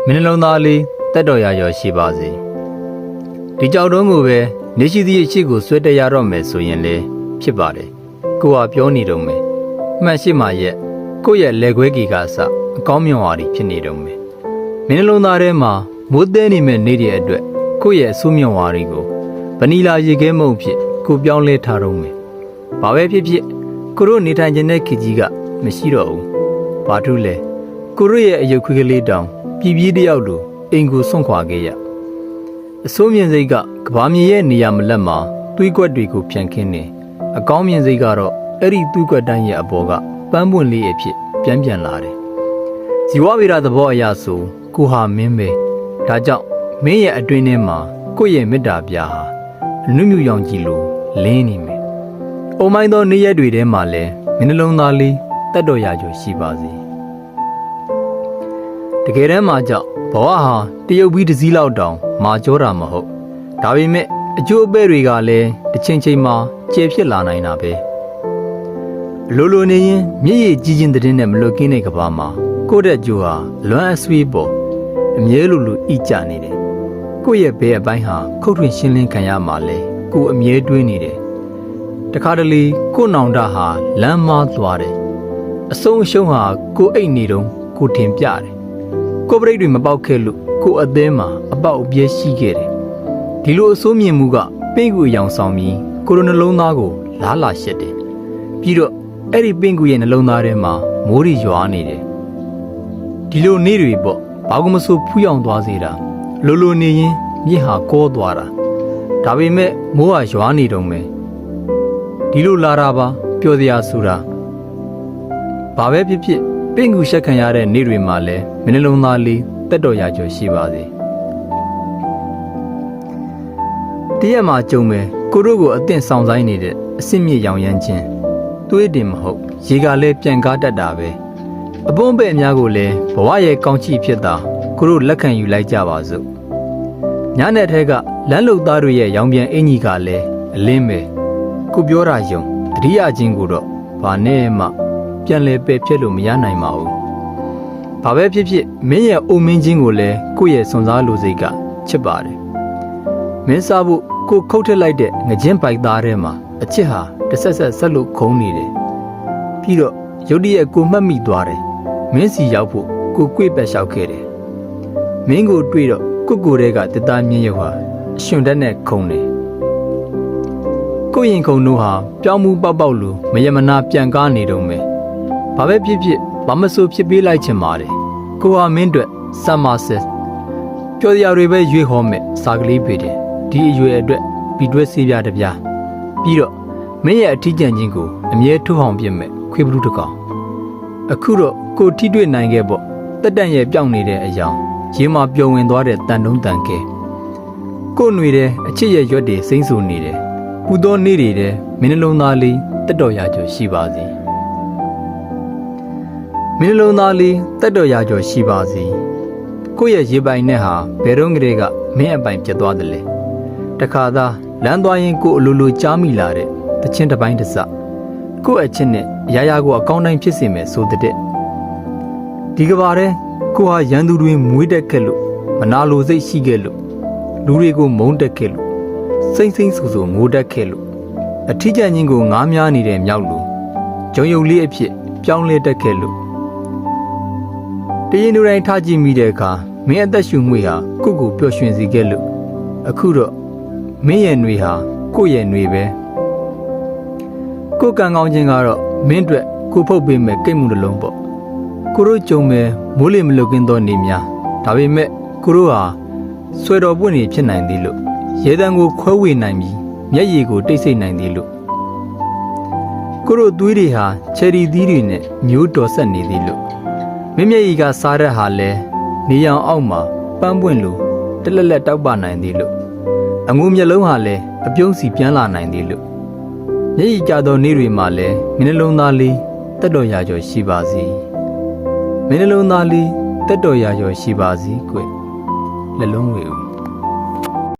မင်းလုံးသားလေးတက်တော်ရရောရှိပါစေဒီကြောက်တုံးကိုပဲနေရှိသည့်အရှိကိုဆွဲတက်ရတော့မယ်ဆိုရင်လေဖြစ်ပါတယ်ကိုကပြောနေတော့မယ်မှန်ရှိမှရဲ့ကိုရဲ့လက်ခွဲကြီးကအစအကောင်းမြတ်ဝါဒီဖြစ်နေတော့မယ်မင်းလုံးသားထဲမှာမိုးသေးနေမဲ့နေတဲ့အတွက်ကိုရဲ့အဆိုးမြတ်ဝါဒီကိုဗနီလာရေခဲမုံဖြစ်ကိုပြောင်းလဲထားတော့မယ်ဘာပဲဖြစ်ဖြစ်ကိုတို့နေထိုင်ခြင်းတဲ့ခေကြီးကမရှိတော့ဘူးဘာထူးလဲကိုတို့ရဲ့အယုတ်ခွေးကလေးတောင်ပြည်ပြည်တယောက်လိုအိမ်ကိုဆွန့်ခွာခဲ့ရအစိုးမြင့်စိတ်ကကဘာမြေရဲ့နေရာမလက်မှာတွေးကွက်တွေကိုဖြန့်ခင်းနေအကောင်းမြင့်စိတ်ကတော့အဲ့ဒီတွေးကွက်တိုင်းရဲ့အပေါ်ကပန်းပွင့်လေးအဖြစ်ပြန်လာတယ်ဇီဝဗေဒသဘောအရဆိုကိုဟာမင်းပဲဒါကြောင့်မင်းရဲ့အတွင်းထဲမှာကိုယ့်ရဲ့မေတ္တာပြားဟာအနုမြူရောင်ကြီးလိုလင်းနေမယ်။အုံမိုင်းသောနေ့ရက်တွေထဲမှာလည်းမင်းနှလုံးသားလေးတက်တော်ရကြရှိပါစေ။တကယ်တမ်းမှာကြောင့်ဘဝဟာတရုတ်ပြီးတစ်စည်းလောက်တောင်မာကြောတာမဟုတ်။ဒါပေမဲ့အကျိုးအပဲ့တွေကလည်းတစ်ချိန်ချိန်မှာကျေဖြစ်လာနိုင်တာပဲ။လိုလိုနေရင်မျက်ရည်ကြီးခြင်းတဲ့နဲ့မလွတ်ကင်းတဲ့ကဘာမှာကိုယ့်တဲ့ကြိုးဟာလွမ်းအဆွေးပေါ်အမြဲလိုလိုဣကြနေတယ်။ကိုယ့်ရဲ့ဘဲအပိုင်းဟာခုတ်ထွင်ရှင်းလင်းခံရမှာလေကိုအမြဲတွေးနေတယ်တခါတလေကိုနောင်တဟာလမ်းမားသွားတယ်အဆုံးအရှုံးဟာကိုအိတ်နေတော့ကိုထင်ပြတယ်ကိုပရိတ်တွေမပေါက်ခဲ့လို့ကိုအသေးမှာအပေါက်အပြဲရှိခဲ့တယ်ဒီလိုအဆိုးမြင်မှုကပင့်ကူရောင်ဆောင်ပြီးကိုလိုနှလုံးသားကိုလားလာရှက်တယ်ပြီးတော့အဲ့ဒီပင့်ကူရဲ့နှလုံးသားထဲမှာမိုးရီရွာနေတယ်ဒီလိုနေ့တွေပေါ့ဘာကမဆိုဖူးယောင်သွားစေတာလိုလိုနေရင်မြစ်ဟာကောသွားတာဒါပေမဲ့မိုးဟာရွာနေတော့မယ်ဒီလိုလာတာပါပျော်စရာဆိုတာဘာပဲဖြစ်ဖြစ်ပင့်ကူရှက်ခံရတဲ့နေ့တွေမှာလဲမင်းနှလုံးသားလေးတက်တော်ရကြော်ရှိပါစေတရက်မှာကြုံမယ်ကိုတို့ကိုအသင့်ဆောင်ဆိုင်နေတဲ့အစ်စ်မြစ်ရောင်ရမ်းခြင်းသွေးတင်မဟုတ်ရေကလည်းပြန်ကားတတ်တာပဲအပွန်းပဲ့အများကိုလည်းဘဝရဲ့ကောင်းချီဖြစ်တာကိုတို့လက်ခံယူလိုက်ကြပါစို့ညနေထဲကလမ်းလုံသားတွေရဲ့ရောင်ပြန်အင်ကြီးကလည်းအလင်းပဲကိုပြောတာယုံတတိယချင်းကိုတော့ဘာနဲ့မှပြန်လဲပယ်ဖြစ်လို့မရနိုင်ပါဘူးဘာပဲဖြစ်ဖြစ်မင်းရဲ့အုံမင်းချင်းကိုလည်းကိုယ့်ရဲ့စွန်စားလိုစိတ်ကချစ်ပါတယ်မင်းစားဖို့ကိုခုတ်ထက်လိုက်တဲ့ငကြင်းပိုက်သားထဲမှာအချစ်ဟာတဆက်ဆက်လို့ခုံနေတယ်ပြီးတော့ရုတ်တရက်ကိုမှတ်မိသွားတယ်မင်းစီရောက်ဖို့ကိုကြွေ့ပတ်လျှောက်ခဲ့တယ်မင်းကိုတွေ့တော့ကိုတဲကတသားမြင့်ရုပ်ဟာအရှင်တက်နဲ့ခုံတယ်ကိုရင်ခုံတို့ဟာပြောင်းမှုပေါက်လို့မယမနာပြန်ကားနေတော့မယ်ဘာပဲဖြစ်ဖြစ်ဘာမဆိုဖြစ်ပေးလိုက်ချင်ပါတယ်ကိုဟာမင်းအတွက်စမ်းမဆက်ပျော်စရာတွေပဲရွေးဟောမယ်စာကလေးပေတယ်ဒီအရွယ်အတွက်ပြီးတွဲစေးပြတပြားပြီးတော့မင်းရဲ့အထီးကျန်ခြင်းကိုအမြဲထိုးအောင်ပြစ်မယ်ခွေးဘလူးတစ်ကောင်အခုတော့ကိုထိတွေ့နိုင်ခဲ့ပေါ့တက်တန့်ရဲ့ပြောင်းနေတဲ့အယောင်ရေမှာပျော်ဝင်သွားတဲ့တန်တုံးတန်ကဲကို့ຫນွေတဲ့အချစ်ရဲ့ရွက်တွေစိမ့်ဆူနေတယ်ပူသောနေ့တွေတဲ့မင်းနှလုံးသားလေးတက်တော်ရကြော်ရှိပါစေမင်းနှလုံးသားလေးတက်တော်ရကြော်ရှိပါစေကိုယ့်ရဲ့ရေပိုင်နဲ့ဟာဘယ်တော့ကလေးကမင်းအပိုင်ပြတ်သွားတယ်လေတခါသာလမ်းသွားရင်ကို့အလိုလိုကြားမိလာတဲ့တချင်းတစ်ပိုင်းတစ်စကို့အချစ်နဲ့ရာရာကိုအကောင်းတိုင်းဖြစ်စေမယ်ဆိုတဲ့ဒီကဘာတဲ့ကိုဟာရန်သူတွေမွေးတက်ခဲ့လို့မနာလိုစိတ်ရှိခဲ့လို့လူတွေကိုမုန်းတက်ခဲ့လို့စိမ့်ဆူဆူငိုတက်ခဲ့လို့အထီးကျန်ချင်းကိုငားများနေတဲ့မြောက်လို့ဂျုံယုံလေးအဖြစ်ပြောင်းလဲတက်ခဲ့လို့တရင်လူတိုင်းထားကြည့်မိတဲ့အခါမင်းအသက်ရှူငွေဟာကိုကိုပျော်ရွှင်စေခဲ့လို့အခုတော့မင်းရဲ့ຫນွေဟာကိုရဲ့ຫນွေပဲကိုကံကောင်းခြင်းကတော့မင်းအတွက်ကိုဖုတ်ပေးမယ်ကိတ်မှုနှလုံးပေါ့ကိုတို့ကြုံမဲ့မိုးလေမလွတ်ကင်းသောနေများဒါပေမဲ့ကိုတို့ဟာဆွေတော်ပွင့်နေဖြစ်နိုင်သေးလို့ရဲတံကိုခွဲဝေနိုင်ပြီးမျက်ရည်ကိုတိတ်ဆိတ်နိုင်သေးလို့ကိုတို့သွေးတွေဟာချယ်ရီသီးတွေနဲ့မျိုးတော်ဆက်နေသေးလို့မင်းမျက်ရည်ကစားတဲ့ဟာလဲနေရောင်အောက်မှာပန်းပွင့်လို့တလက်လက်တောက်ပနိုင်သေးလို့အငူမျက်လုံးဟာလဲအပြုံးစီပြန်လာနိုင်သေးလို့မျက်ရည်ကျသောနေ့တွေမှာလဲမင်းနှလုံးသားလေးတက်တော်ရာကျော်ရှိပါစေမင်းနှလုံးသားလေးတက်တော်ရာကျော်ရှိပါစေကွလက်လုံးဝေဦး